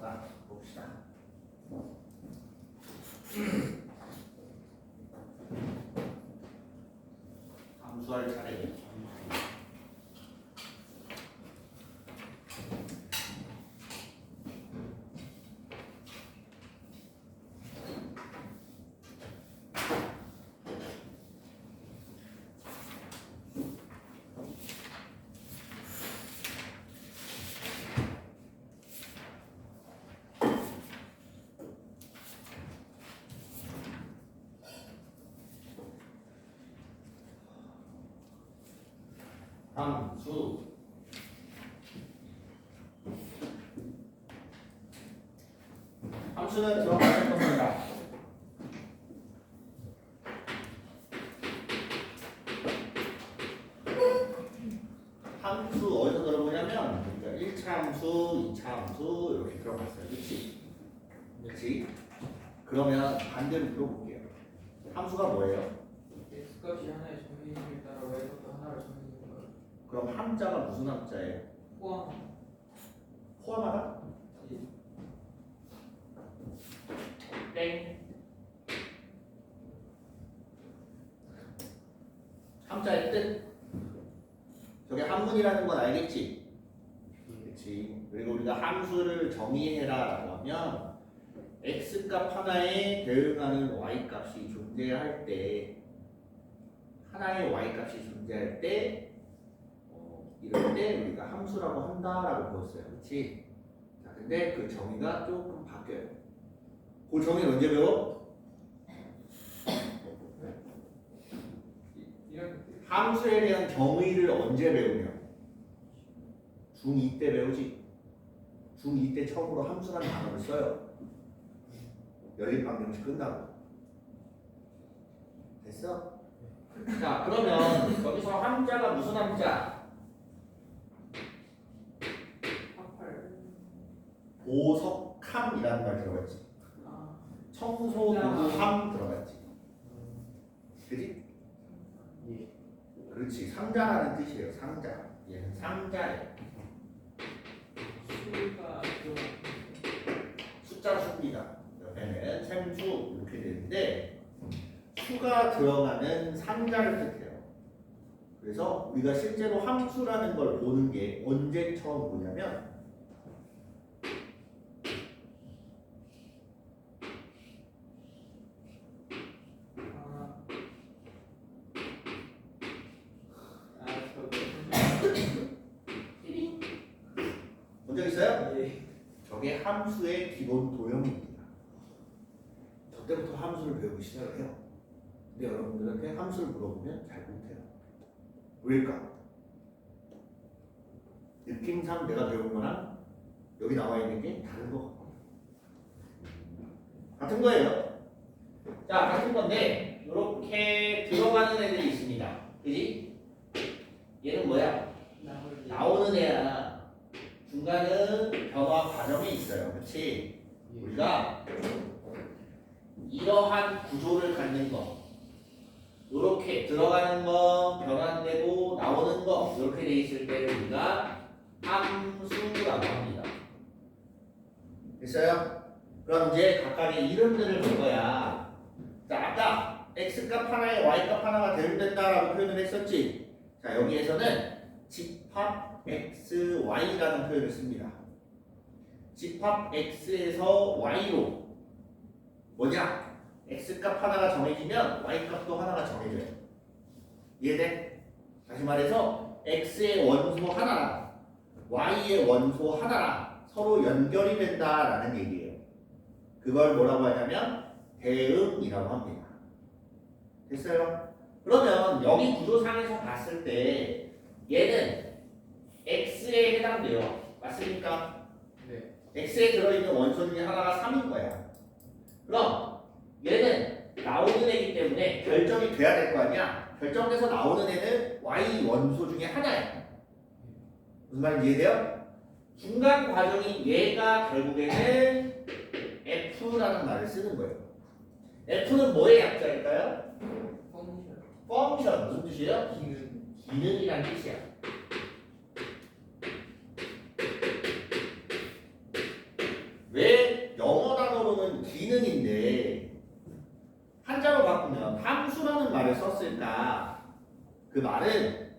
나올까 봅시다. 함수할 차례. 함수 함수는 들어가는 겁니다. 함수 어디서 들어보냐면 우리가 1차 함수, 2차 함수 이렇게 들어갔어요. 그렇지? 그렇지? 그러면 반대로 들어볼게요. 함수가 뭐예요? x값이 하나의 정의에 따라 y값도 하나를 정의하는 거예요. 그럼 함자가 무슨 함자예요? 포함. 포함하다? 땡. 함자의 뜻. 저게 함문이라는 건 알겠지? 그렇지. 그리고 우리가 함수를 정의해라 하면 x값 하나에 대응하는 y값이 존재할 때 하나의 y값이 존재할 때 이럴 때 우리가 함수라고 한다라고 배웠어요. 그렇지? 자, 근데 그 정의가 조금 바뀌어요. 그 정의는 언제 배워? 함수에 대한 정의를 언제 배우냐? 중2 때 배우지. 중2 때 처음으로 함수라는 단어를 써요. 연립방정식 끝나고. 됐어? 자, 그러면 여기서 함자가 무슨 함자? 보석함이라는 말 들어갔지. 청소도구함 들어갔지. 그지? 예. 그렇지. 상자라는 뜻이에요. 상자. 얘는 상자예요. 수가 숫자 수입니다. 옆에는 샘수 이렇게 되는데 수가 들어가는 상자를 뜻해요. 그래서 우리가 실제로 함수라는 걸 보는 게 언제 처음 보냐면 본 적 있어요? 예. 저게 함수의 기본 도형입니다. 저 때부터 함수를 배우기 시작을 해요. 근데 여러분들한테 함수를 물어보면 잘 못해요. 왜일까? 느낌상 내가 배운 거랑 여기 나와 있는 게 다른 거 같고 같은 거예요. 자, 같은 건데 이렇게 들어가는 애들이 있습니다. 그지? 얘는 뭐야? 나오는 애야. 중간은 변화 과정이 있어요. 그렇지? 우리가 이러한 구조를 갖는 거 이렇게 들어가는 거 변환되고 나오는 거 이렇게 돼 있을 때 우리가 함수라고 합니다. 됐어요? 그럼 이제 각각의 이름들을 볼 거야. 자, 아까 x값 하나에 y값 하나가 대응된다라고 표현을 했었지. 자, 여기에서는 집합 xy라는 표현을 씁니다. 집합 x에서 y로 뭐냐? x값 하나가 정해지면 y값도 하나가 정해져요. 이해돼? 다시 말해서 x의 원소 하나랑 y의 원소 하나랑 서로 연결이 된다라는 얘기예요. 그걸 뭐라고 하냐면 대응이라고 합니다. 됐어요? 그러면 여기 구조상에서 봤을 때 얘는 x에 해당돼요. 맞습니까? 네. x에 들어있는 원소 중에 하나가 3인 거야. 그럼 얘는 나오는 애기 때문에 결정이 돼야 될 거 아니야? 결정돼서 나오는 애는 y 원소 중에 하나야. 무슨 말인지 이해돼요? 중간 과정이 얘가 결국에는 f라는 말을 쓰는 거예요. f는 뭐의 약자일까요? 펑션. 펑션. 무슨 뜻이에요? 기능. 기능이란 뜻이야. 왜 기능인데 한자로 바꾸면 함수라는 말을 썼을까? 그 말은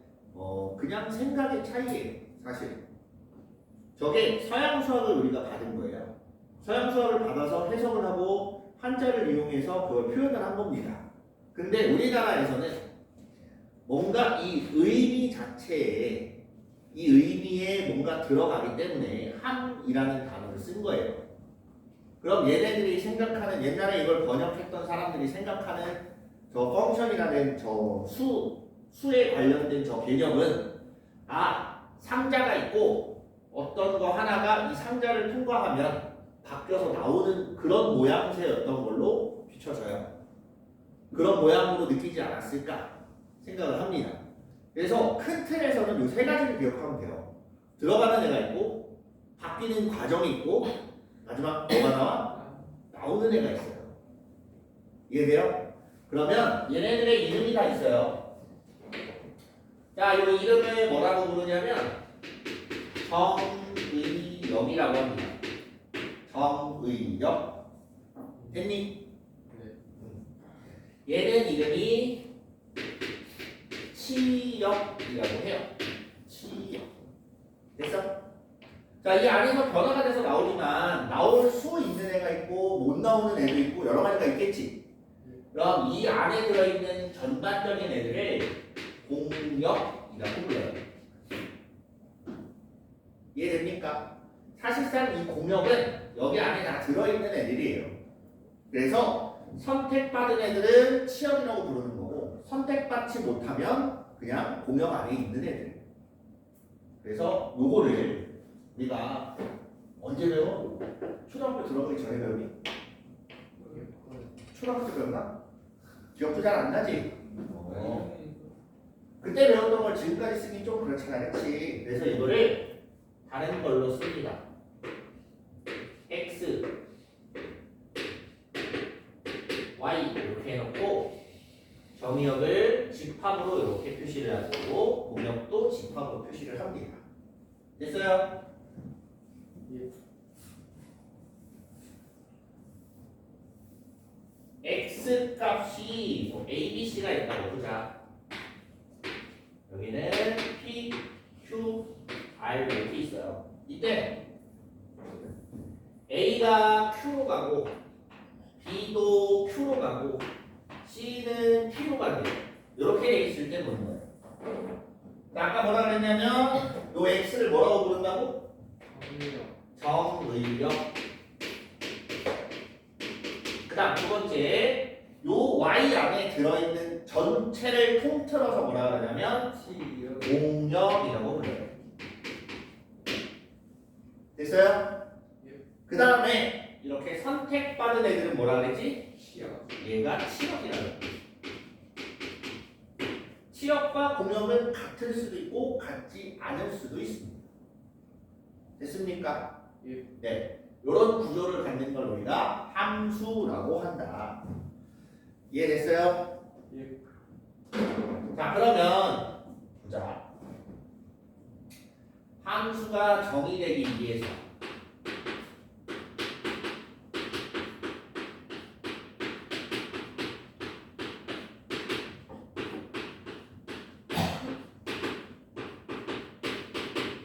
그냥 생각의 차이예요. 사실 저게 서양 수학을 우리가 받은 거예요. 서양 수학을 받아서 해석을 하고 한자를 이용해서 그걸 표현을 한 겁니다. 근데 우리나라에서는 뭔가 이 의미 자체에 이 의미에 뭔가 들어가기 때문에 함이라는 단어를 쓴 거예요. 그럼 얘네들이 생각하는 옛날에 이걸 번역했던 사람들이 생각하는 저 펑션이라는 저 수에 관련된 저 개념은 상자가 있고 어떤 거 하나가 이 상자를 통과하면 바뀌어서 나오는 그런 모양새였던 걸로 비춰져요. 그런 모양으로 느끼지 않았을까 생각을 합니다. 그래서 큰 틀에서는 이 세 가지를 기억하면 돼요. 들어가는 애가 있고 바뀌는 과정이 있고 마지막 뭐가 나와? 나오는 애가 있어요. 이해돼요? 그러면 얘네들의 이름이 다 있어요. 자, 이 이름을 뭐라고 부르냐면 정의역이라고 합니다. 정의역. 됐니? 얘는 이름이 치역이라고 해요. 치역. 됐어? 자, 이 안에서 변화가 돼서 나오지만 나올 수 있는 애가 있고 못 나오는 애도 있고 여러 가지가 있겠지. 그럼 이 안에 들어있는 전반적인 애들을 공역이라고 불러요. 이해됩니까? 사실상 이 공역은 여기 안에 다 들어있는 애들이에요. 그래서 선택받은 애들은 치역이라고 부르는 거고 선택받지 못하면 그냥 공역 안에 있는 애들. 그래서 요거를 우리가 언제 배워? 초등학교 들어가기 전에 배우니? 초등학교 때 배웠나? 기억도 잘 안 나지? 그때 배웠던 걸 지금까지 쓰기 좀 그렇잖아, 그렇지? 그래서 이거를 다른 걸로 씁니다. x, y 이렇게 해놓고 정의역을 집합으로 이렇게 표시를 하고 공역도 집합으로 표시를 합니다. 됐어요? x 값이 a, b, c가 있다고 보자. 여기는 p, q, r 이렇게 있어요. 이때 a가 q로 가고 b도 q로 가고 c는 p로 가게. 이렇게 돼 있을 때 보는 거예요. 아까 뭐라 그랬냐면 요 x를 뭐라고 부른다고? 정의역. 그 다음 두 번째, 요 y 안에 들어있는 전체를 통틀어서 뭐라 그러냐면 공역이라고 불러요. 됐어요? 그 다음에 이렇게 선택받은 애들은 뭐라 그랬지? 얘가 치역이라고. 치역과 공역은 같을 수도 있고 같지 않을 수도 있습니다. 됐습니까? 네. 이런 구조를 갖는 걸 우리가 함수라고 한다. 이해됐어요? 자, 그러면 보자. 함수가 정의되기 위해서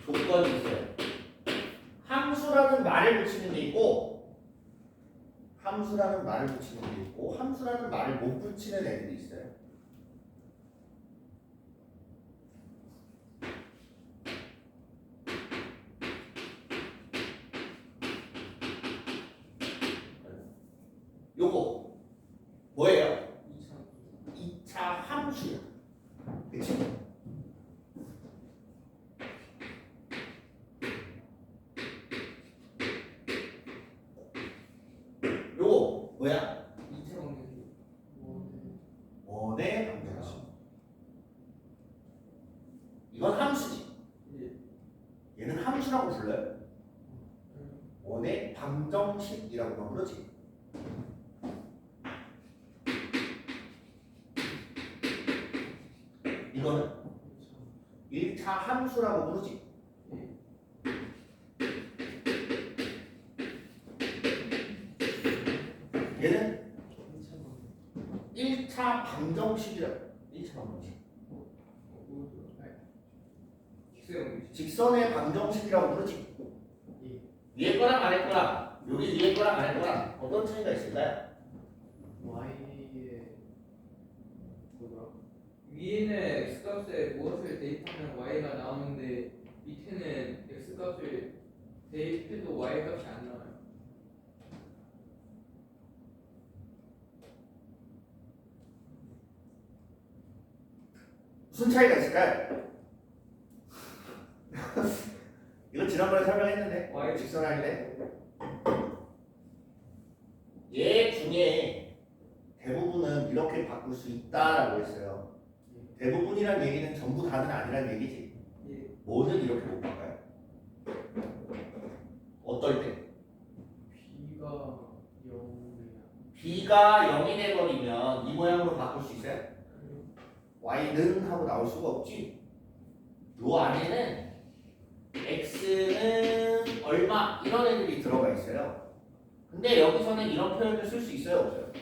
조건이 있어요. 함수라는 말을 붙이는 게 있고 함수라는 말을 붙이는 게 있고 함수라는 말을 못 붙이는 애들이 있어요. 요거 뭐예요? 2차 함수야. 그치? 요거 뭐야? 원의 방정식. 이건 함수지. 얘는 함수라고 불러요. 원의 방정식이라고만 부르지. 이거는 1차 함수라고 부르지. 방정식이라 1차 방정식. 직선의 방정식이라고 부르지. 위에 거랑 아래 거랑 여기 위에 거랑 아래 거랑 어떤 차이가 있을까요? y의 뭐더라? 위에는 x 값에 무엇을 대입하면 y가 나오는데 밑에는 x 값을 대입해도 y 값이 안 나와요. 무슨 차이가 있을까요? 이거 지난번에 설명했는데 y 직선할 때 얘 중에 대부분은 이렇게 바꿀 수 있다라고 했어요. 대부분이란 얘기는 전부 다는 아니란 얘기지. 예. 뭐는 이렇게 못 바꿔요? 어떨 때? b가 0이야. b가 0이 돼버리면 이 모양으로 바꿀 수 있어요? y는 하고 나올 수가 없지. 요 안에는 x는 얼마 이런 애들이 들어가 있어요. 근데 여기서는 이런 표현을 쓸 수 있어요? 없어요?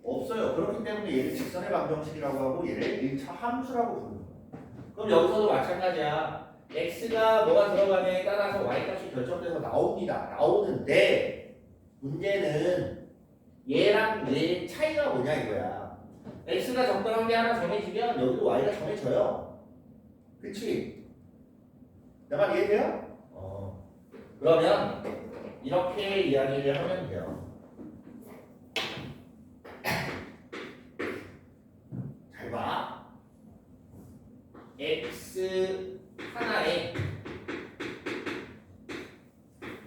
없어요. 그렇기 때문에 얘를 직선의 방정식이라고 하고 얘를 1차 함수라고 부르는 거예요. 그럼 여기서도 마찬가지야. x가 뭐가 들어가냐에 따라서 y값이 결정돼서 나옵니다. 나오는데 문제는 얘랑 얘의 차이가 뭐냐 이거야. x가 적당한 게 하나 정해지면 여기도 y가 정해져요. 그치? 내 말 이해돼요? 그러면 이렇게 이야기를 하면 돼요. 잘 봐. x 하나에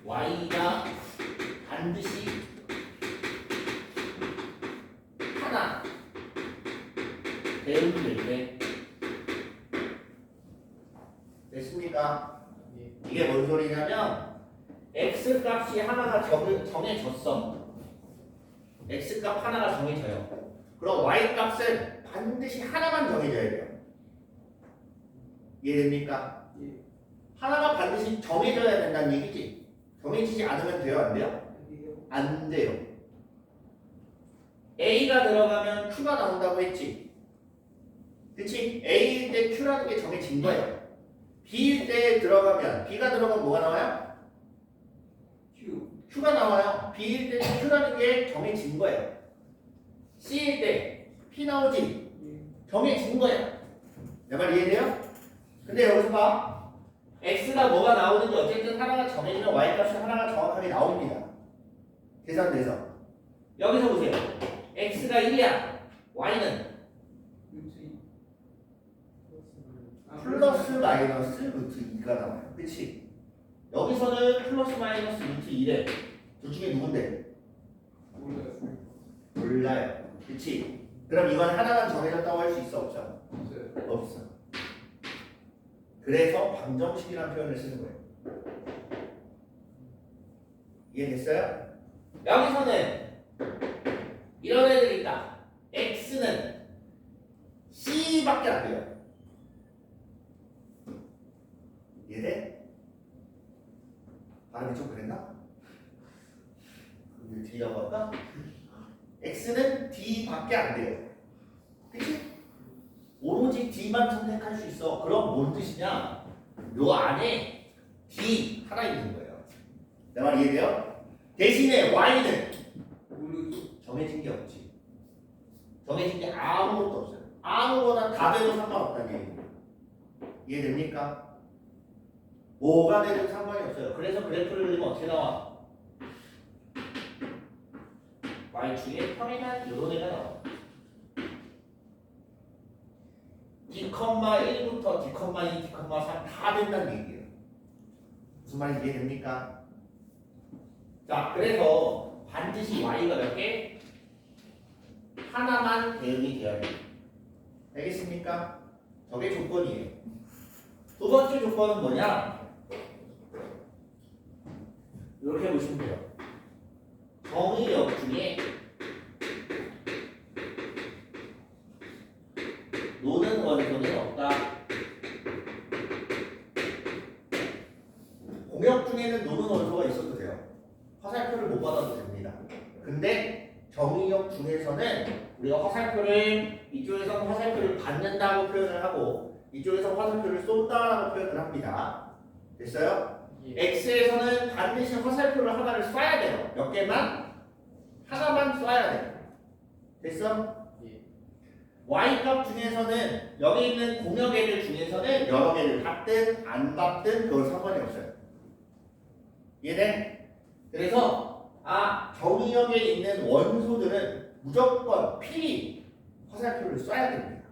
y가 반드시 하나 대응될 때 됐습니까? 이게 뭔 소리냐면 x 값이 하나가 정해졌어. x 값 하나가 정해져요. 그럼 y 값은 반드시 하나만 정해져야 돼요. 이해됩니까? 예. 하나가 반드시 정해져야 된다는 얘기지. 정해지지 않으면 돼요? 안 돼요? 이게요. 안 돼요. a가 들어가면 q가 나온다고 했지. 그치? a일 때 q라는 게 정해진 거예요. b일 때 들어가면 b가 들어가면 뭐가 나와요? q. q가 나와요. b일 때 q라는 게 정해진 거예요. c일 때 p 나오지? 예. 정해진 거예요. 내 말 이해돼요? 근데 여기서 봐. x가 뭐가 나오는지 어쨌든 하나가 정해지면 y값이 하나가 정확하게 나옵니다. 계산돼서. 여기서 보세요. x가 1이야. y는 루트 2. 플러스 마이너스 루트 2가 나와요. 그치? 여기서는 플러스 마이너스 루트 2래. 둘 중에 누군데? 몰라요. 몰라요. 그치? 그럼 이건 하나만 정해졌다고 할 수 있어? 없어? 없어요. 없어. 그래서 방정식이라는 표현을 쓰는 거예요. 이해됐어요? 여기서는 이런 애들이 있다. x는 c밖에 안 돼요. 이해돼? 발음이 좀 그랬나? 그럼 D라고 할까? x는 D밖에 안 돼요. 그치? 오로지 D만 선택할 수 있어. 그럼 뭔 뜻이냐? 요 안에 D 하나 있는 거예요. 내 말 이해돼요? 대신에 Y는 모르죠. 정해진 게 없지. 정해진 게 아무것도 없어요. 아무거나 다 돼도 상관없다는 얘기예요. 이해됩니까? 뭐가 되든 상관이 없어요. 그래서 그래프를 그리면 어떻게 나와? Y축에 평행한 요런 애가 나와. D,1부터 D,2, D,3 다 된다는 얘기예요. 무슨 말인지 이해됩니까? 자, 그래서 반드시 Y가 몇 개? 하나만 대응이 돼야 돼요. 알겠습니까? 저게 조건이에요. 두 번째 조건은 뭐냐? 이렇게 보시면 돼요. 정의역 중에 노는 원소는 없다. 공역 중에는 노는 원소가 있어도 돼요. 화살표를 못 받아도 됩니다. 근데 정의역 중에서는 우리가 화살표를 이쪽에서 화살표를 받는다고 표현을 하고 이쪽에서 화살표를 쏜다라고 표현을 합니다. 됐어요? 예. X에서는 반드시 화살표를 하나를 쏴야 돼요. 몇 개만? 하나만 쏴야 돼요. 됐어? 예. Y값 중에서는 여기 있는 공역애들 중에서는 여러 개를 받든 안 받든 그건 상관이 없어요. 이해돼? 그래서 정의역에 있는 원소들은 무조건 필히 화살표를 쏴야 됩니다.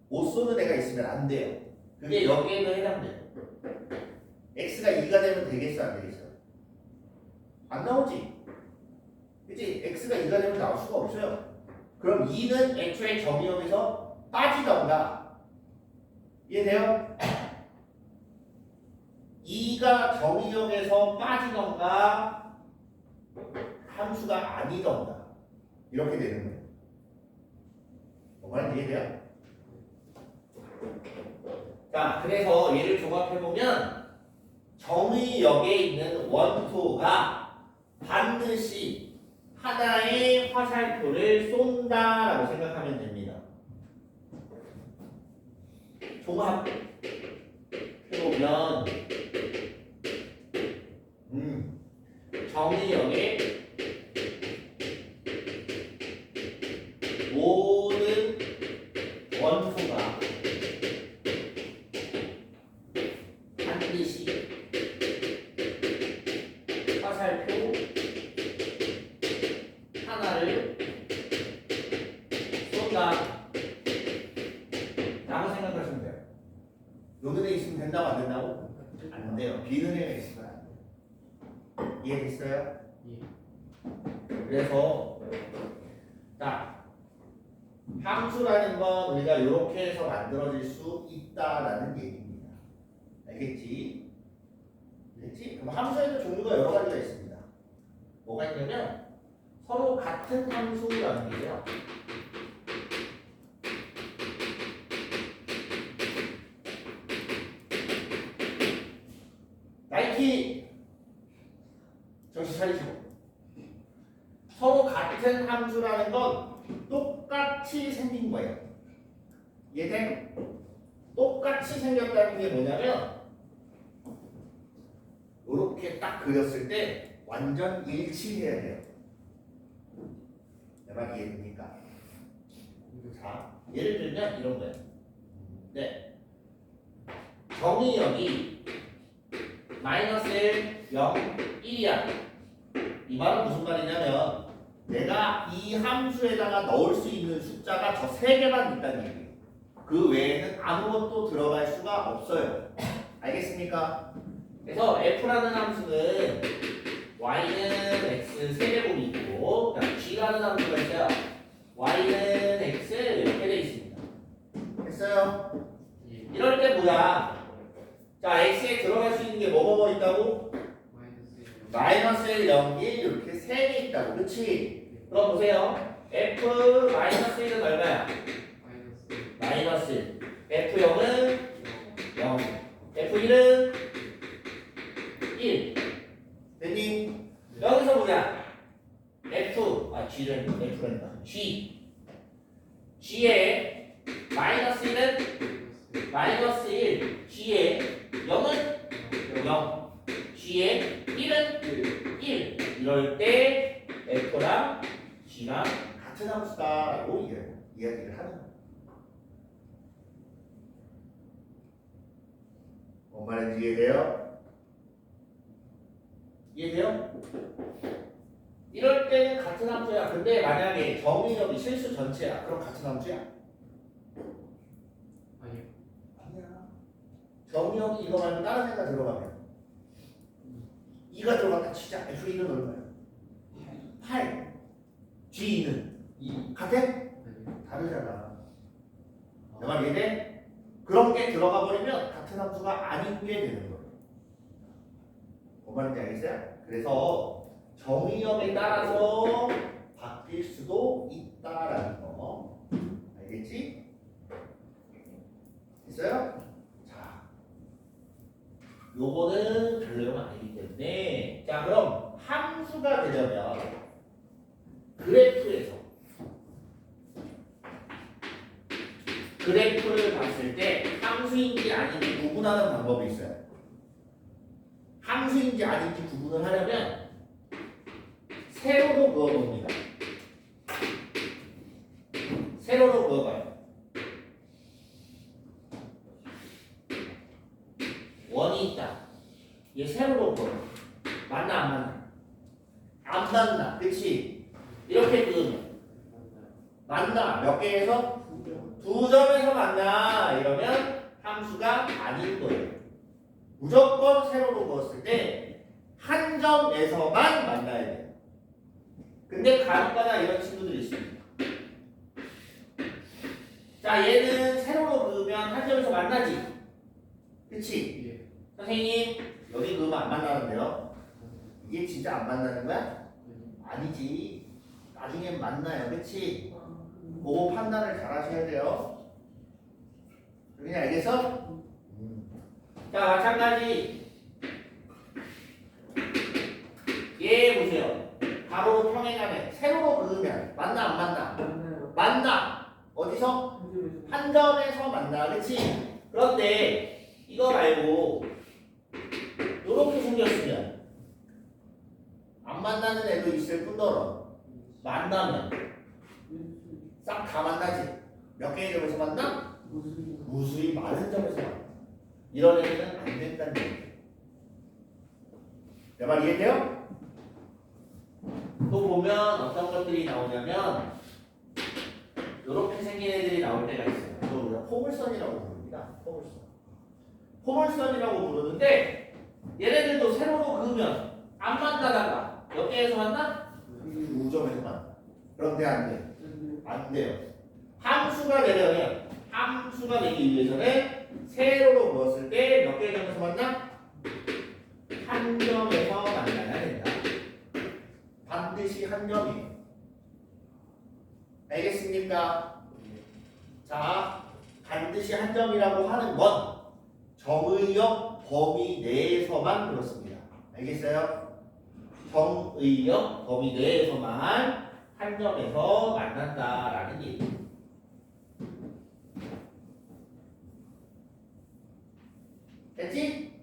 못 쏘는 애가 있으면 안 돼요. 그게 여기에도 해당돼요. X가 2가 되면 되겠어 안 되겠어? 안 나오지? 그치? X가 2가 되면 나올 수가 없어요. 그럼 2는 애초에 정의역에서 빠지던가 이해돼요? 2가 정의역에서 빠지던가 함수가 아니던가 이렇게 되는 거예요. 뭐가 이해돼요? 자, 그래서 얘를 종합해보면 정의역에 있는 원소가 반드시 하나의 화살표를 쏜다라고 생각하면 됩니다. 종합해보면 정의역에 모든 원소가 반드시 화살표 하나를 쏜다 라고 생각하시면 돼요. 요는에 있으면 된다고 안 된다고? 안 돼요. 비는에 있으면 안 돼요. 이해됐어요? 예. 그래서 자, 함수라는 건 우리가 이렇게 해서 만들어질 수 있다라는 얘기입니다. 알겠지? 알겠지? 그럼 함수에도 종류가 여러 가지가 있습니다. 뭐가 있냐면 서로 같은 함수라는 게요. 나이키 정신 차리시고 서로 같은 함수라는 건 똑같이 생긴 거예요. 이해돼? 똑같이 생겼다는 게 뭐냐면 이렇게 딱 그렸을 때 완전 일치해야 돼요. 내 말 이해됩니까? 자, 예를 들면 이런 거예요. 네. 정의역이 -1, 0, 1이야. 이 말은 무슨 말이냐면 내가 이 함수에다가 넣을 수 있는 숫자가 저 3개만 있다는 얘기예요. 그 외에는 아무것도 들어갈 수가 없어요. 알겠습니까? 그래서 f라는 함수는 y는 x 세제곱이고 g라는 함수가 있어요. y는 x 이렇게 돼 있습니다. 됐어요? 예. 이럴 때 뭐야? 자, x에 들어갈 수 있는 게 뭐뭐 있다고? -1, 0, 1 이렇게 3개 있다고. 그렇지? 그럼 보세요. f-1은 얼마야? -1. f0은 0. f1은 1. 됐니? 여기서 뭐야? G란다. G에 -1은 -1, G에 0은 0, G에 1은 1. 이럴 때 F랑 G랑 같은 함수다라고 이야기를 하는 거예요. 뭔 말인지 이해돼요? 이해돼요? 이럴 때는 같은 함수야. 근데 만약에 정의역이 실수 전체야. 그럼 같은 함수야? 아니요. 아니야. 정의역이 이거 말고 다른 애가 들어가면 2가 들어갔다 치자. F1은 얼마야? 8. G는 2. 같아? 다르잖아. 내 말 이해돼? 그런 게 들어가 버리면 같은 함수가 아닌 게 되는 거예요. 뭔 말인지 알겠어요? 그래서 정의역에 따라서 바뀔 수도 있다라는 거. 알겠지? 됐어요? 자, 요거는 별로용 아니기 때문에 자, 그럼 함수가 되려면 그래프에서 함수인지 아닌지 구분하는 방법이 있어요. 함수인지 아닌지 구분을 하려면 세로로 그어봅니다. 세로로 그어봐요. 원이 있다. 얘 세로로 그어. 맞나 안 맞나? 안 맞나? 그치? 이렇게 그으면 맞나? 몇 개에서? 두 점에서 만나. 이러면 함수가 아닌 거예요. 무조건 세로로 그었을 때 한 점에서만 만나야 돼요. 근데 간혹가다 이런 친구들이 있습니다. 자, 얘는 세로로 그으면 한 점에서 만나지. 그치? 예. 선생님, 여기 그으면 안 만나는데요. 이게 진짜 안 만나는 거야? 아니지. 나중엔 만나요. 그치? 그거 판단을 잘 하셔야 돼요. 그냥 알겠어? 자, 마찬가지. 얘 보세요. 가로로 평행하네. 세로로 그으면 만나 안 만나? 맞나요? 만나. 어디서? 한 점에서 한 점에서 만나. 그치? 그런데 이거 말고 이렇게 생겼으면 안 만나는 애도 있을 뿐더러 만나면 싹 다 만나지. 몇 개의 점에서 만나? 무수히 많은 점에서 만나. 이런 애들은 안 된다는 얘기예요. 내 말 이해돼요? 또 보면 어떤 것들이 나오냐면 이렇게 생긴 애들이 나올 때가 있어요. 이거 우리가 포물선이라고 부릅니다. 포물선. 포물선이라고 부르는데 얘네들도 세로로 그으면 안 만나다가 몇 개에서 만나? 5점에서 만나. 그런데 안 돼. 안 돼요. 함수가 되려면 함수가 되기 위해서는 세로로 그었을 때 몇 개의 점에서 만나? 한 점에서 만나야 된다. 반드시 한 점이에요. 알겠습니까? 자, 반드시 한 점이라고 하는 건 정의역 범위 내에서만 그렇습니다. 알겠어요? 정의역 범위 내에서만 한 점에서 만난다라는 얘기. 됐지?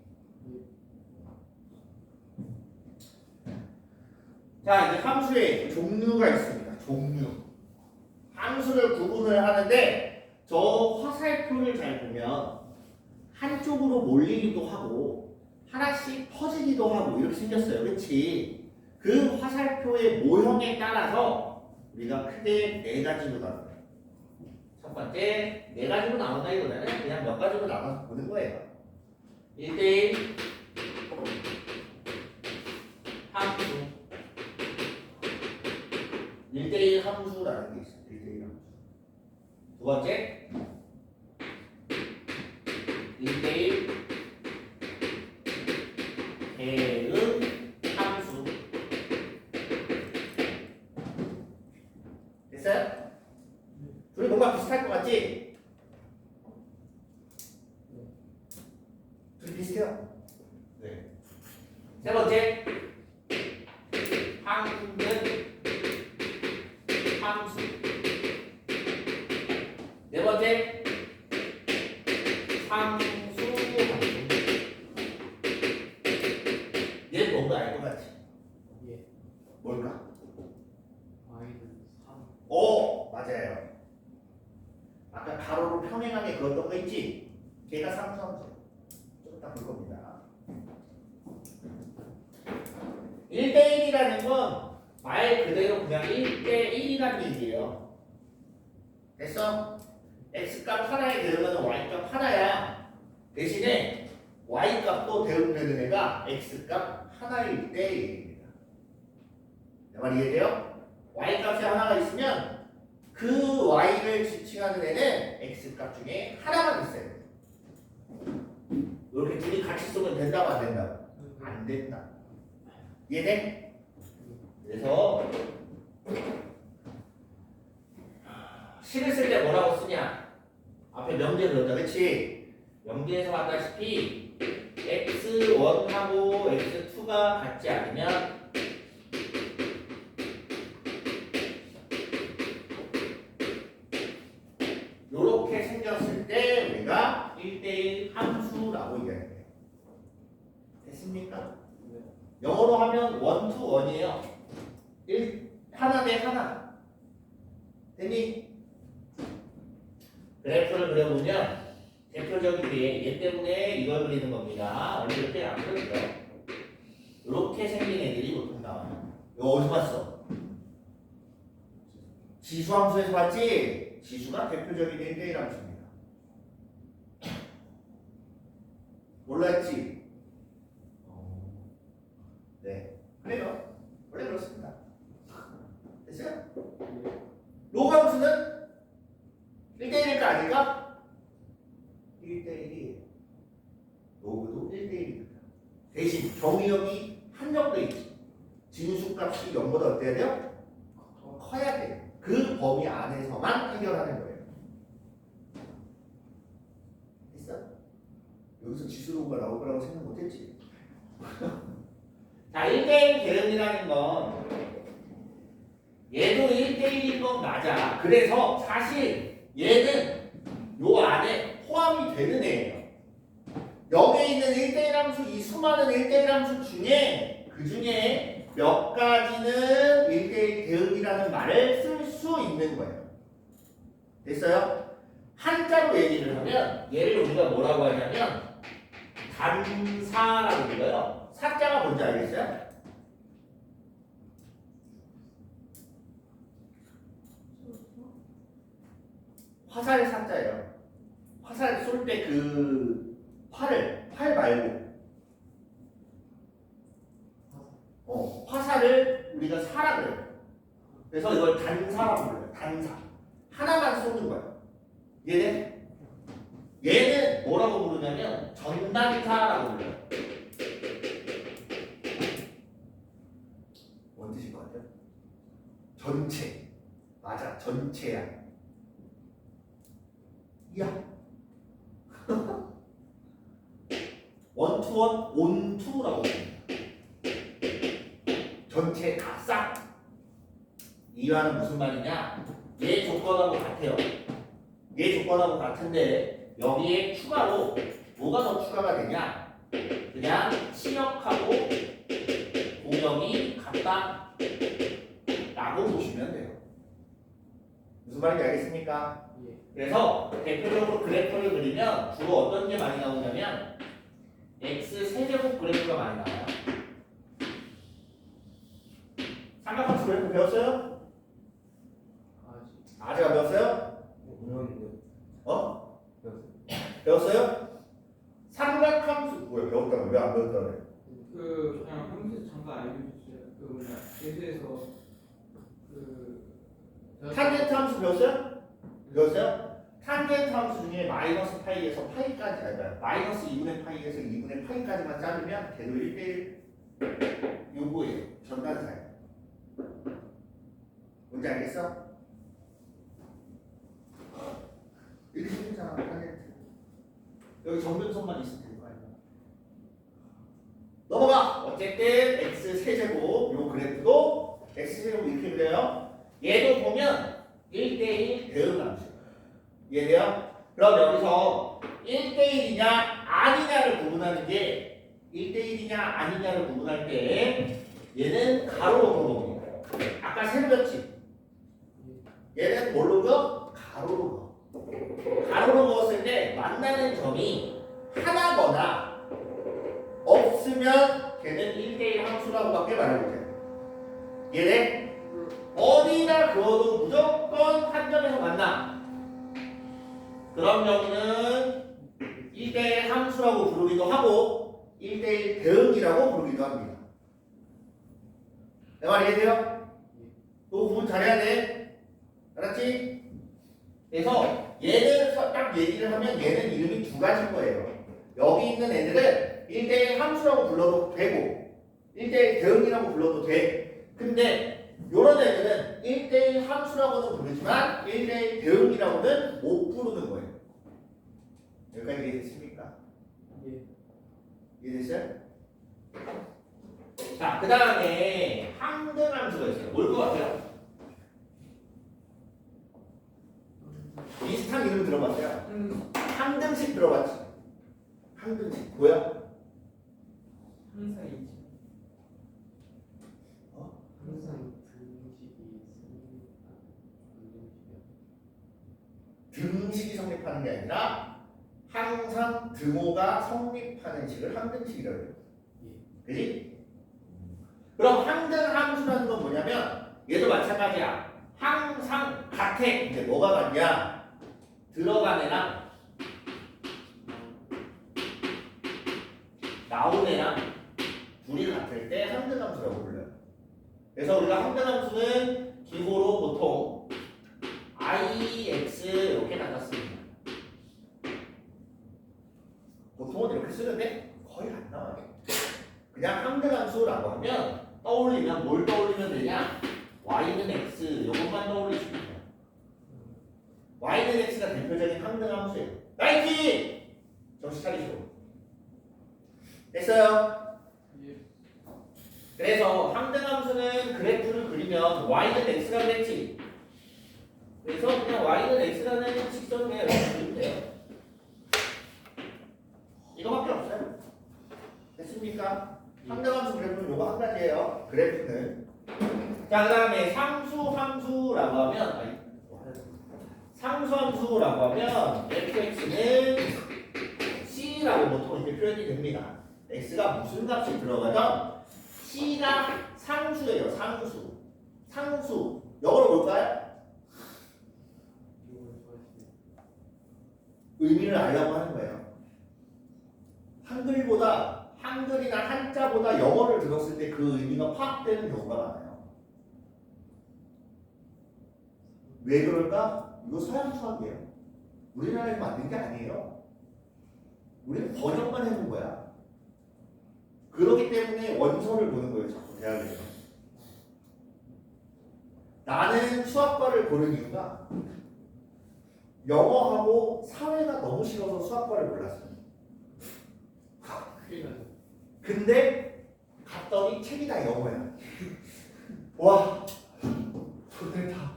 자, 이제 함수의 종류가 있습니다. 종류. 함수를 구분을 하는데 저 화살표를 잘 보면 한쪽으로 몰리기도 하고 하나씩 퍼지기도 하고 이렇게 생겼어요. 그렇지? 그 화살표의 모형에 따라서 우리가 크게 네 가지로 나눠요. 첫 번째, 네 가지로 나눈다기보다는 그냥 몇 가지로 나눠서 보는 거예요. 1대1 함수 1대1 함수라는 게 있어요. 1대1 함수. 두 번째 1대1 대응 함수. 됐어요? 둘이 뭔가 비슷할 것 같지? 둘이 비슷해요. 네. 세 번째 항등 함수. 네 번째 상수 함수. 얘는 뭔가 알 것 같지? 예. 뭘까? y는 3. 오, 맞아요. 아까 가로로 평행하게 그었던 거 있지? 걔가 상수함수. 좀 이따 볼 겁니다. 1대1이라는 건 말 그대로 그냥 1대1이라는 얘기예요. 됐어? x값 하나에 대응하는 y값 하나야. 대신에 y값도 대응되는 애가 x값 하나일 때 얘기입니다. 내 말 이해돼요? y값이 하나가 있으면 그 y를 지칭하는 애는 x값 중에 하나만 있어요. 이렇게 둘이 같이 쓰면 된다고 안 된다고? 안 된다. 이해돼? 그래서 식을 쓸 때 뭐라고 쓰냐? 앞에 명제를 넣었다. 그치? 명제에서 봤다시피 x1하고 x2가 같지 않으면 요렇게 생겼을 때 우리가 1대1 1대1 함수라고 얘기해요. 됐습니까? 네. 영어로 하면 1 to 1이에요. 하나 대 하나. 됐니? 그래프를 그려보면 대표적인 게 얘 때문에 이걸 그리는 겁니다. 원래 이렇게 안 그려요. 이렇게 생긴 애들이 보통 나와요. 이거 어디서 봤어? 지수함수에서 봤지? 지수가 대표적인 1대1 함수입니다. 몰랐지? 네. 그래요. 원래 그렇습니다. 됐어요? 로그 함수는 1대1일까 아닐까? 1대1이에요. 로그도 1대1입니다. 대신 정의역이 한정돼 있지. 진수값이 0보다 어때야 돼요? 커야 돼요. 그 범위 안에서만 해결하는 거예요. 됐어? 여기서 지수로가 나올 거라고 생각 못했지? 자, 1대1 대응이라는 건 얘도 1대1인 건 맞아. 그래서 사실 얘는 요 안에 포함이 되는 애예요. 여기에 있는 1대1 함수, 이 수많은 1대1 함수 중에 그 중에 몇 가지는 1대1 대응이라는 말을 쓸 수 있는 거예요. 됐어요? 한자로 얘기를 하면 얘를 우리가 뭐라고 하냐면 단사라고 불러요. 사자가 뭔지 알겠어요? 화살 사자예요. 화살 쏠 때 그 활 말고 화살을 우리가 사라 그래요. 그래서 이걸 단사라고 불러요. 단사. 하나만 쏘는 거야. 얘는 뭐라고 부르냐면 전단사라고 불러요. 뭔 뜻인 것 같아요? 전체. 맞아, 전체야. 야. 원투원 온투라고 합니다. 전체 다 싹. 이 말은 무슨 말이냐? 얘 조건하고 같아요. 얘 조건하고 같은데 여기에 추가로 뭐가 더 추가가 되냐? 그냥 치역하고 공역이 같다 라고 보시면 돼요. 무슨 말인지 알겠습니까? 예. 그래서 대표적으로 그래프를 그리면 주로 어떤 게 많이 나오냐면 x 세제곱 그래프가 많이 나와요. 삼각함수 그래프 배웠어요? 아직 안 배웠어요? 배웠어요? 삼각함수 뭐야 배웠다고 왜 안 배웠다고 그래? 그냥 함수 잠깐 알려주세요. 그 뭐냐 예수에서 탄젠트 함수 배웠어요? 배웠어요? 탄젠트 함수 중에 마이너스 파이에서 파이까지 그러니까 마이너스 2분의 파이에서 2분의 파이까지만 자르면 걔도 1대1 요거예요. 전단사예요. 뭔지 알겠어? 이렇게 생겼잖아 탄젠트. 여기 정근선만 있으면 될 거 아니야. 넘어가! 어쨌든 x 세제곱 요 그래프도 x 세제곱 이렇게 그려요. 얘도 보면 1대1 대응함수. 이해돼요? 그럼 여기서 1대1이냐 아니냐를 구분하는 게 1대1이냐 아니냐를 구분할 때 얘는 가로로 그어봅니다. 아까 세 그렸지? 얘는 뭘로 그어? 가로로 그어. 가로로 그었을 때 만나는 점이 하나거나 없으면 걔는 1대1 함수라고밖에 말을 못해요. 얘네 어디다 그어도 무조건 한 점에서 만나. 그런 경우는 1대1 함수라고 부르기도 하고 1대1 대응이라고 부르기도 합니다. 내 말 이해돼요? 또 구분 잘해야 돼. 알았지? 그래서 얘는 딱 얘기를 하면 얘는 이름이 두 가지일 거예요. 여기 있는 애들은 1대1 함수라고 불러도 되고 1대1 대응이라고 불러도 돼. 근데 요런 애들은 1대1 함수라고는 부르지만 1대1 대응이라고는 못 부르는 거예요. 여기까지 이해됐습니까? 예. 이해됐어요? 자, 그 다음에 항등함수가 있어요. 뭘 것 같아요? 비슷한 이름 들어봤어요? 항등식 들어봤지? 항등식 보여? 항상 있지. 항상 등식이 성립한 방정식이야. 등식이 성립하는 게 아니라 항상 등호가 성립하는 식을 항등식이라고 해요. 그지? 그럼 항등 함수라는 건 뭐냐면 얘도 마찬가지야. 항상 같아. 이제 뭐가 같냐? 들어간 애랑 나온 애랑 둘이 같을 때 항등 함수라고 불러요. 그래서 우리가 항등 함수는 기호로 보통 IX 이렇게 나눴습니다. 보통은 이렇게 쓰는데 거의 안 나와요. 그냥 항등 함수라고 하면 떠올리면 뭘 떠올리면 되냐? Y는 X 이것만 떠올리시면 돼요. Y는 X가 대표적인 항등 함수예요. 나이키! 정신 차리시고. 됐어요? 예. 그래서 항등 함수는 그래프를 그리면 Y는 X가 그랬지. 그래서 그냥 Y는 X라는 직선을 이렇게 그리면 돼요. 이거밖에 없어요. 됐습니까? 항등함수 그래프는 요거 한 가지예요. 그래프는. 자, 그 다음에 상수함수라고 하면 상수함수라고 하면 fx는 c라고 보통 이렇게 표현이 됩니다. x가 무슨 값이 들어가든 c가 상수예요. 상수. 상수. 영어로 뭘까요? 의미를 알려고 하는 거예요. 한글이나 한자보다 영어를 들었을 때 그 의미가 파악되는 경우가 많아요. 왜 그럴까? 이거 서양 수학이에요. 우리나라에서 만든 게 아니에요. 우리는 번역만 해본 거야. 그렇기 때문에 원서를 보는 거예요. 자꾸 대학에서. 나는 수학과를 고른 이유가 영어하고 사회가 너무 싫어서 수학과를 골랐어요. 근데 갔더니 책이 다 영어야. 와, 좋겠다.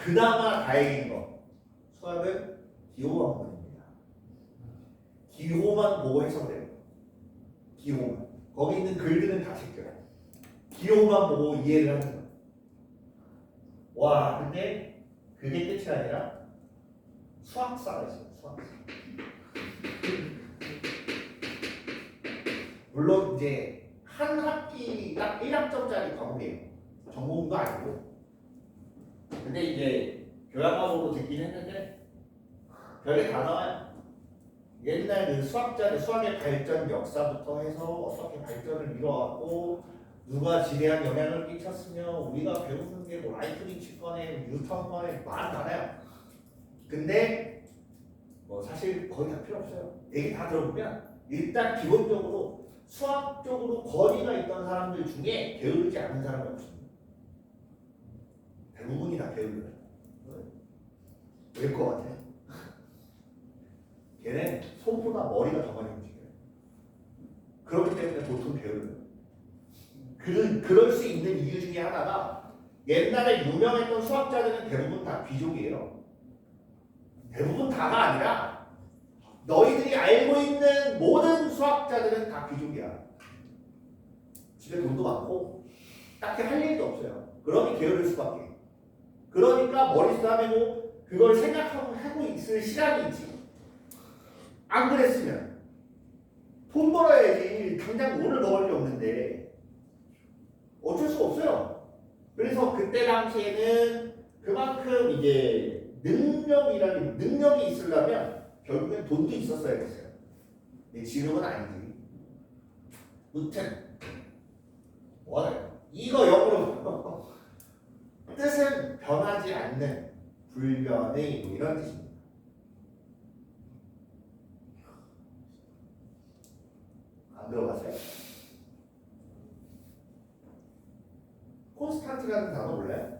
그나마 다행인 거. 수학은 기호만 보입니다. 기호만 보고 해석돼요. 기호만. 거기 있는 글들은 다 제껴요. 기호만 보고 이해를 하는 거예요. 와, 근데 그게 끝이 아니라 수학사가 있어요. 수학사. 물론 이제 한 학기가 1학점짜리 과목이에요. 전공도 아니고. 근데 이제 교양과목으로 듣긴 했는데 별게 다 나와요. 옛날 그 수학의 발전 역사부터 해서 어떻게 발전을 이뤄왔고 누가 지대한 영향을 끼쳤으며 우리가 배우는 게 뭐 라이프니츠권에 뉴턴권에 많아요. 근데 뭐 사실 거의 다 필요 없어요. 얘기 다 들어보면 일단 기본적으로 수학적으로 권위가 있던 사람들 중에 게으르지 않은 사람이 없습니다. 대부분이 다 게으르요. 왜 것 같아? 걔는 손보다 머리가 더 많이 움직여요. 그렇기 때문에 보통 게으르요. 그럴 수 있는 이유 중에 하나가 옛날에 유명했던 수학자들은 대부분 다 귀족이에요. 대부분 다가 아니라 너희들이 알고 있는 모든 수학자들은 다 귀족이야. 집에 돈도 많고 딱히 할 일도 없어요. 그러니 게으를 수밖에. 그러니까 머리 싸매고 그걸 생각하고 하고 있을 시간이 있지. 안 그랬으면 돈 벌어야지. 당장 오늘 먹을 게 없는데 어쩔 수 없어요. 그래서 그때 당시에는 그만큼 이제 능력이 있으려면 결국엔 돈도 있었어야겠어요. 근데 지금은 아니지. 무튼 이거 역으로 뜻은 변하지 않는 불변의 뭐 이런 뜻입니다. 안 들어봤어요? 콘스탄트라는 단어 몰라요?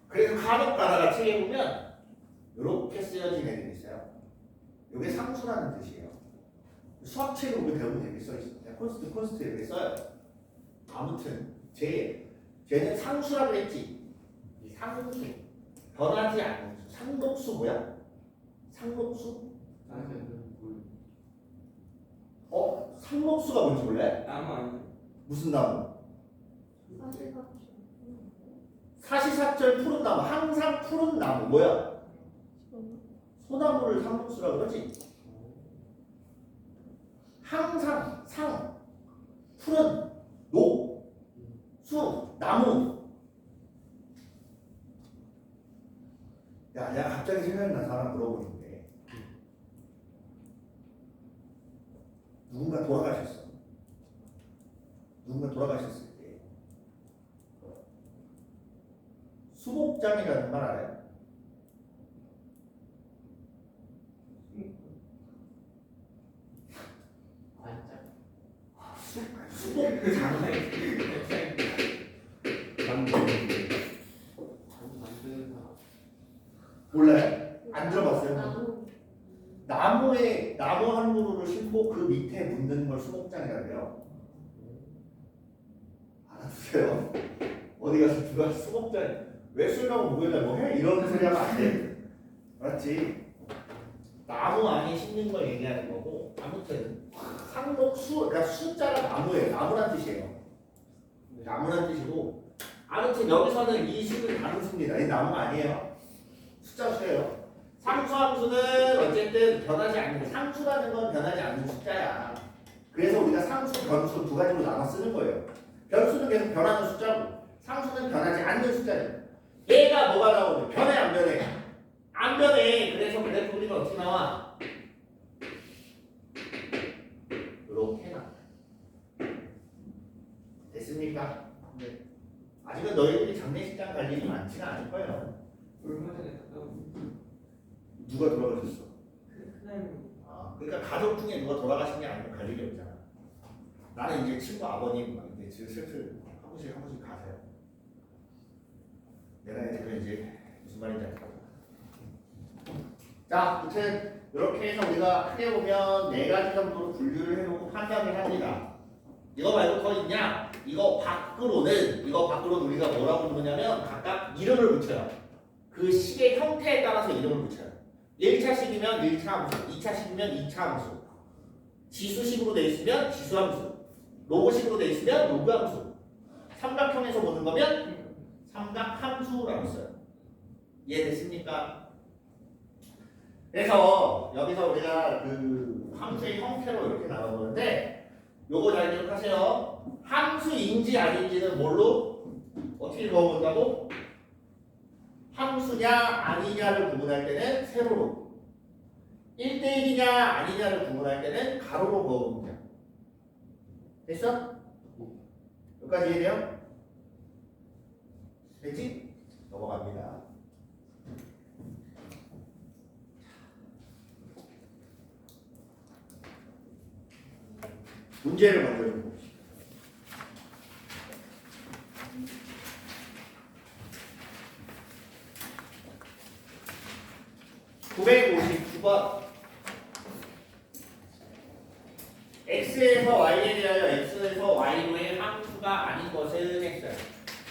그래서 간혹 가다가 책에 보면 이렇게 쓰여진 애들이 있어요. 이게 상수라는 뜻이에요. 수학책으로 우리 배우면 되겠어. 그냥 콘스트 이렇게 써요. 아무튼 쟤는 상수라 그랬지. 이 상수 변하지 않는 수. 상록수 뭐야? 상록수? 상록수가 뭔지 몰래? 나무 아니야? 무슨 나무? 사시사철 푸른 나무. 항상 푸른 나무 뭐야? 소나무를 상록수라 그러지. 항상 푸른 수 나무. 야, 내가 갑자기 생각난 사람 물어보는데 누군가 돌아가셨을 때 수목장이라는 말 알아요? 수목장. 몰라요? 안 들어봤어요? 나무 한 그루를 심고 그 밑에 묻는 걸 수목장이라고 해요. 알아두세요. 어디 가서 누가 수목장 왜 술하고 목요일날 뭐 해? 이런 소리 하면 안 돼. 알았지? 나무 안에 심는 걸 얘기하는 거고 아무튼 상록수 그러니까 숫자가 나무예요. 나무란 뜻이에요. 나무란 뜻이고 아무튼 여기서는 이 수는 다른 수입니다. 이 나무가 아니에요. 숫자 수예요. 상수 함수는 어쨌든 변하지 않는 상수라는 건 변하지 않는 숫자야. 그래서 우리가 상수, 변수 두 가지로 나눠 쓰는 거예요. 변수는 계속 변하는 숫자고 상수는 변하지 않는 숫자예요. 얘가 뭐가 나오냐? 변해 안 변해? 안 변해. 그래서 그래프 그리면 어떻게 나와? 이렇게 나와. 됐습니까? 네. 아직은 너희들이 장례식장 갈 일이 많지는 않을 거예요. 얼마 전에 갔다 온 누가 돌아가셨어? 큰아님. 그러니까 가족 중에 누가 돌아가신 게 아니면 갈 일이 없잖아. 나는 이제 친구 아버님 막 이제 슬슬 한 번씩 가세요. 내가 이제 무슨 말인지 알 거야. 자, 아무튼 이렇게 해서 우리가 크게 보면 네 가지 정도로 분류를 해놓고 판단을 합니다. 이거 말고 더 있냐? 이거 밖으로는 우리가 뭐라고 부르냐면 각각 이름을 붙여요. 그 식의 형태에 따라서 이름을 붙여요. 1차식이면 1차 함수, 2차식이면 2차 함수, 지수식으로 되어 있으면 지수함수, 로고식으로 되어 있으면 로그함수, 삼각형에서 보는 거면 삼각함수라고 써요. 이해됐습니까? 그래서 여기서 우리가 그 함수의 형태로 이렇게 나눠보는데 요거 잘 기억하세요. 함수인지 아닌지는 뭘로? 어떻게 그어본다고? 함수냐 아니냐를 구분할 때는 세로로 1대1이냐 아니냐를 구분할 때는 가로로 그어봅니다. 됐어? 여기까지 이해돼요? 됐지? 넘어갑니다. 문제를 먼저 좀 봅시다. 959번 x에서 y에 대하여 x에서 y로의 함수가 아닌 것을 했어요.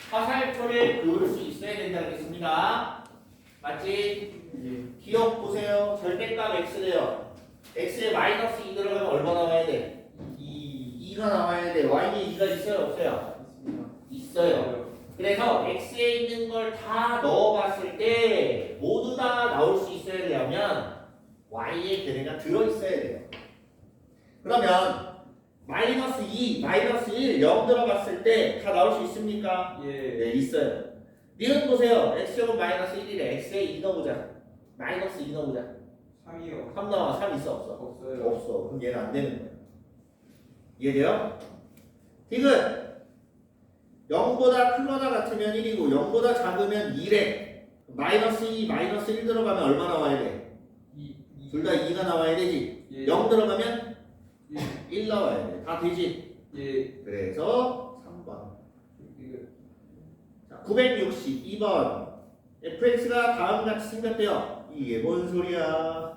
화살표를 그을 수 있어야 된다 그랬습니다. 맞지? 기억 보세요. 절대값 x래요. x에 마이너스 2 들어가면 얼마 나와야 돼? 2가 나와야 돼. y에 2가 있어요? 없어요? 있어요. 그래서 x에 있는 걸 다 넣어봤을 때 모두 다 나올 수 있어야 되려면 y의 걔네가 들어있어야 돼요. 그러면 마이너스 2, 마이너스 1, 0 들어갔을 때 다 나올 수 있습니까? 예. 네, 있어요. 니은 보세요. x제곱 마이너스 1이래. x에 2 넣어보자. 마이너스 2 넣어보자. 3이요. 3 나와. 3 있어? 없어? 없어요. 없어. 그럼 얘는 안 되는 거예요. 이해돼요? 디귿 0보다 크거나 같으면 1이고 0보다 작으면 2래. 마이너스 2, 마이너스 1 들어가면 얼마 나와야 돼? 둘 다 2가 나와야 되지. 예. 0 들어가면 1. 1 나와야 돼. 다 되지. 예. 그래서 3번. 이거 자, 962번. fx가 다음같이 생겼대요. 이게 뭔 소리야?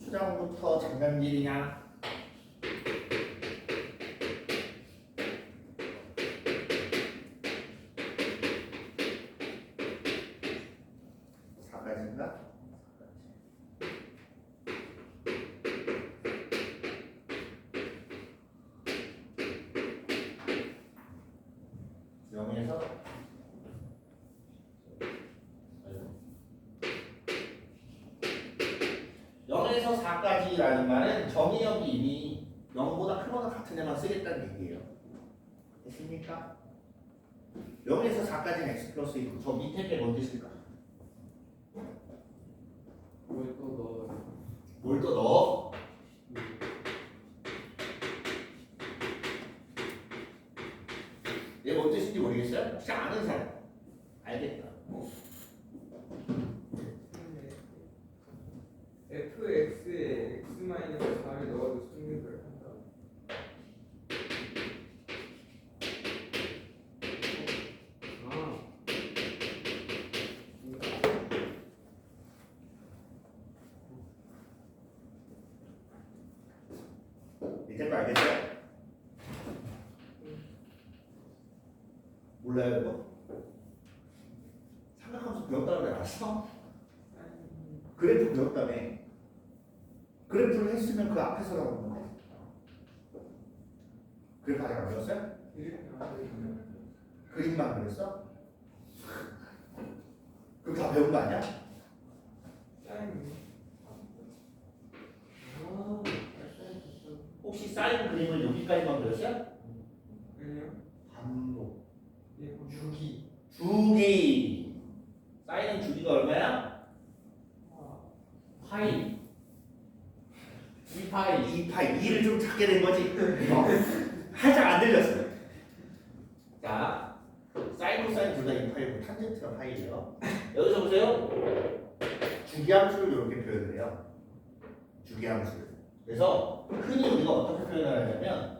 초장부터 장난질이냐? 사가지인가? 0에서 0에서 4까지라는 말은 정의역이 이미 0보다 크거나 같은 애만 쓰겠다는 얘기예요. 됐습니까? 0에서 4까지는 x 플러스 1이고 저 밑에 게 뭔지 쓸까? 뭘또 넣어요? 뭘 또 넣어? 얘 뭔 뜻인지 모르겠어요? 혹시 아는 사람? 알겠다. fx에 x 마이너스 4를 넣어도 성립을 한다. 아, 밑에 거 알겠어요? 몰라요 이거? 생각하면서 배웠다는 거 알았어? 그래프 배웠다며. 그래프를 했으면 그 앞에서 나오는 건데. 그래프 아직 안 배웠어요? 이렇게 안 되면 그림만 그렸어? 그거 다 배운 거 아니야? 사인이 아, 알겠어. 혹시 사인 그림을 여기까지만 그렸어요? 아니요. 반복. 예, 주기. 주기. 사인은 주기가 얼마야? 파이. 2파이. 2파이. 2를 좀 작게 된 거지. 살짝 안 들렸어요. 자, 사인, 코사인 둘 다 2파이고 탄젠트가 파이예요. 여기서 보세요. 주기함수를 이렇게 표현을 해요. 주기함수를. 그래서 흔히 우리가 어떻게 표현을 하냐면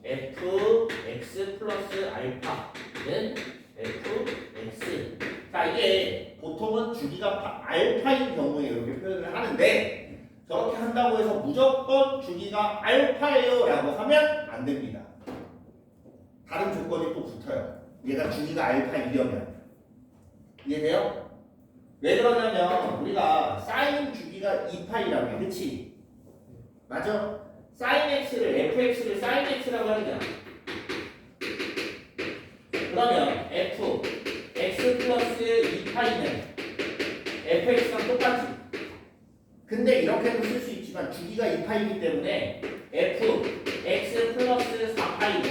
fx 플러스 알파는 fx. 자, 이게 보통은 주기가 알파인 경우에 이렇게 표현을 하는데 저렇게 한다고 해서 무조건 주기가 알파예요 라고 하면 안 됩니다. 다른 조건이 또 붙어요. 얘가 주기가 알파이려면. 이해돼요? 왜 그러냐면 우리가 사인 주기가 2파이라고 해. 그치? 맞아? 사인 x를 fx를 사인 x라고 하잖아. 그러면 f x 플러스 2파이는 fx랑 똑같지. 근데 이렇게도 쓸 수 있지만 주기가 2파이기 때문에 f x 플러스 4파이는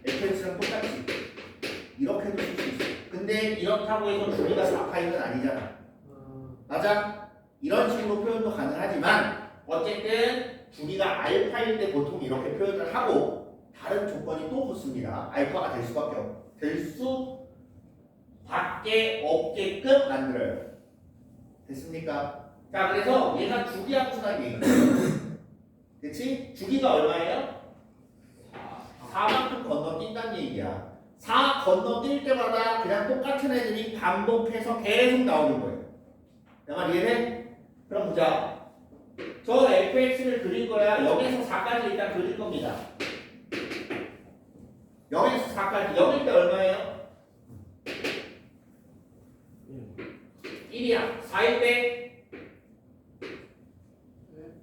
fx랑 똑같지. 이렇게도 쓸 수 있어. 근데 이렇다고 해서 주기가 4파이는 아니잖아. 맞아? 이런 식으로 표현도 가능하지만 어쨌든 주기가 알파일 때 보통 이렇게 표현을 하고 다른 조건이 또 붙습니다. 알파가 될 수밖에 없게끔 만들어요. 됐습니까? 자, 그래서 얘가 주기함수라는 얘기예요. 그치? 주기가 얼마예요? 4만큼 건너뛴다는 얘기야. 4 건너뛸 때마다 그냥 똑같은 애들이 반복해서 계속 나오는 거예요. 내 말 이해해? 그럼 보자. 저 fx를 그릴 거야. 0에서 4까지 일단 그릴 겁니다. 0에서 4까지. 0일 때 얼마예요? 1이야. 4일 때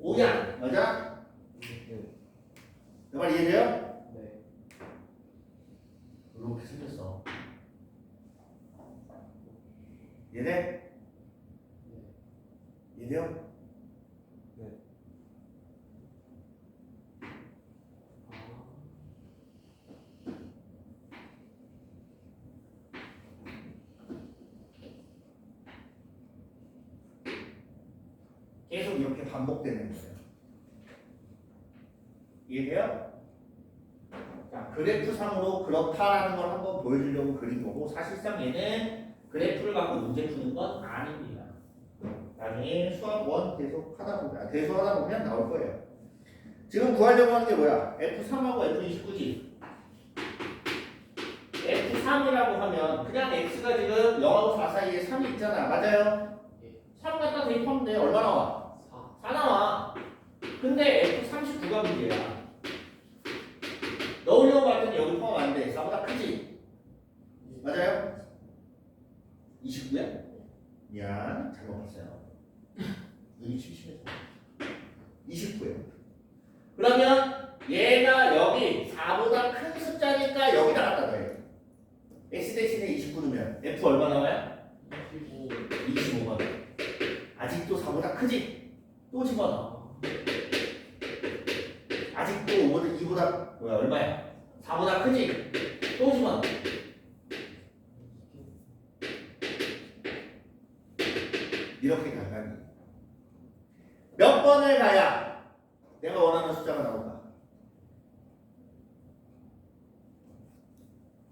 5야. 맞아? 내 말 이해돼요? 네. 이렇게 생겼어. 이해돼? 이해돼요? 계속 이렇게 반복되는 거예요. 이해돼요? 자, 그래프상으로 그렇다라는 걸 한번 보여주려고 그린 거고 사실상 얘는 그래프를 갖고 문제 푸는 건 아닙니다. 나중에 수학 1 대수하다 보면 나올 거예요. 지금 구하려고 하는 게 뭐야? F3하고 F29지. F3이라고 하면 그냥 X가 지금 0하고 4 사이에 3이 있잖아. 맞아요? 3 갖다 대입하면 돼. 얼마 나와? 4. 누가 문제야? 넣으려고 봤더니 여기 포함 안 돼. 4보다 크지? 맞아요? 29야? 미안, 잘못 봤어요. 눈이 심심해서. 29예요. 그러면 얘가 여기 4보다 큰 숫자니까 여기다 갖다 넣어요. x 대신에 29 넣으면 f 얼마 나와요? 25만 원. 아직도 4보다 크지? 또 집어넣어. 아직도 2보다 뭐야 얼마야? 4보다 크지? 또 집어넣어. 이렇게 간단히 몇 번을 가야 내가 원하는 숫자가 나올까?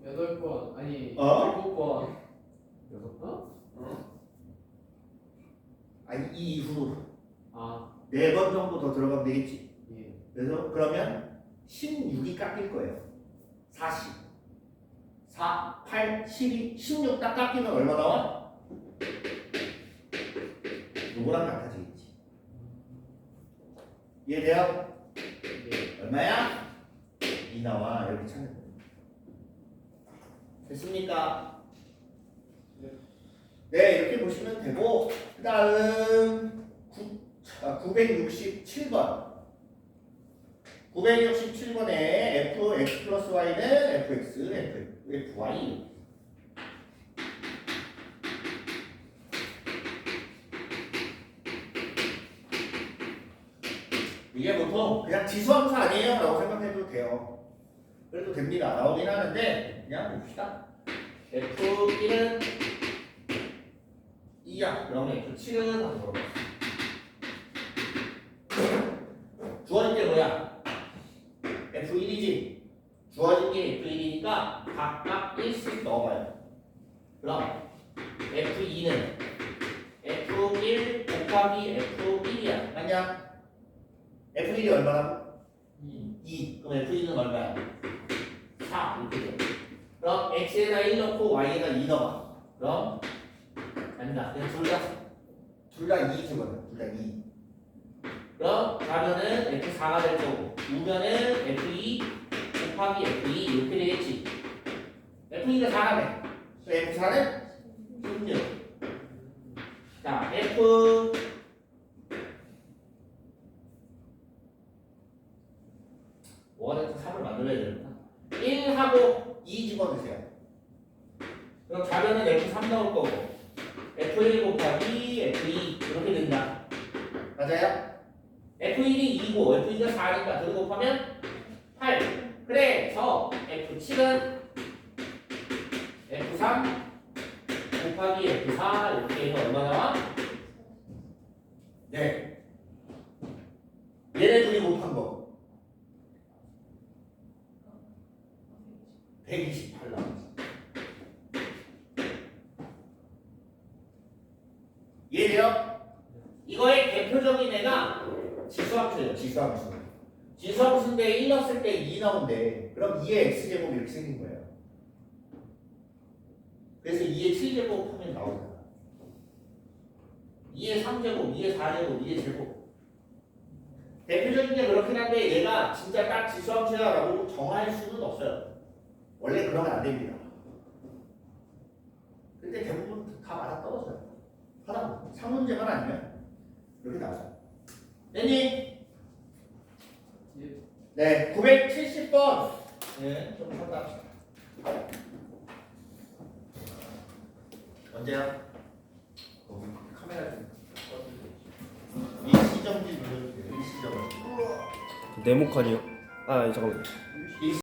8번 아니 어? 7번. 6번? 아니 이 이후로 아, 4번 정도 더 들어가면 되겠지. 예. 그래서 그러면 16이 깎일 거예요. 40 4, 8, 12, 16 딱 깎이면 얼마 나와? 요거랑 같아지겠지. 이해돼요? 예. 얼마야? 2 나와. 이렇게 찾는 거예요. 됐습니까? 네, 이렇게 보시면 되고 그 다음 967번 967번에 fx 플러스 y는 fx, fy 이게 보통 그냥 지수함수 아니에요? 라고 생각해도 돼요. 그래도 됩니다. 나오긴 하는데 그냥 봅시다. f1은 2야. 그러면 f7은 한번 물어봤어. 주어진 게 뭐야? f1이지. 주어진 게 f1이니까 각각 1씩 넣어봐요. 그럼 f2는 f1 곱하기 f1이야. 맞냐? f1이 얼마나? 2. 그럼 f2는 얼마야? 4. 이렇게 돼. 그럼 x에다 1 넣고 y에다 2 넣어봐. 그럼 아니다. 그냥 둘 다 2 주거든. 둘 다 2. 그럼 가면은 f4가 될 거고 우면은 f2 곱하기 f2 이렇게 되겠지. f2가 4가네. f4는 16. 자, f 뭐가 됐든 3을 만들어야 되는구나. 1하고 2 집어넣으세요. 그럼 자면은 f3 나올 거고 f1 곱하기 f2 이렇게 된다. 맞아요? f1이 2고 f2가 4니까 둘 곱하면 8. 그래서 f7은 f3 곱하기 f4 이렇게 해서 얼마 나와? 네. 얘네 둘이 곱한 거 128 나왔지. 이해돼요? 이거의 대표적인 애가 지수함수예요. 지수함수. 지수함수인데 1 넣었을 때 2 나온대. 그럼 2의 x제곱 이렇게 생긴 거예요. 그래서 2의 7제곱 하면 나오잖아. 2의 3제곱, 2의 4제곱, 2의 제곱. 대표적인 게 그렇긴 한데 얘가 진짜 딱 지수함수야라고 정할 수는 없어요. 원래 그러면 안 됩니다. 근데 대부분 다 맞아 떨어져요. 하다 상문제만 아니면 이렇게 나와요. 됐니? 네, 970번. 네, 좀 상담합시다. 언제야? 거기 카메라 좀 꺼주세요. 일시정지 눌러주세요. 일시정지. 네모칸이요? 아 잠깐만.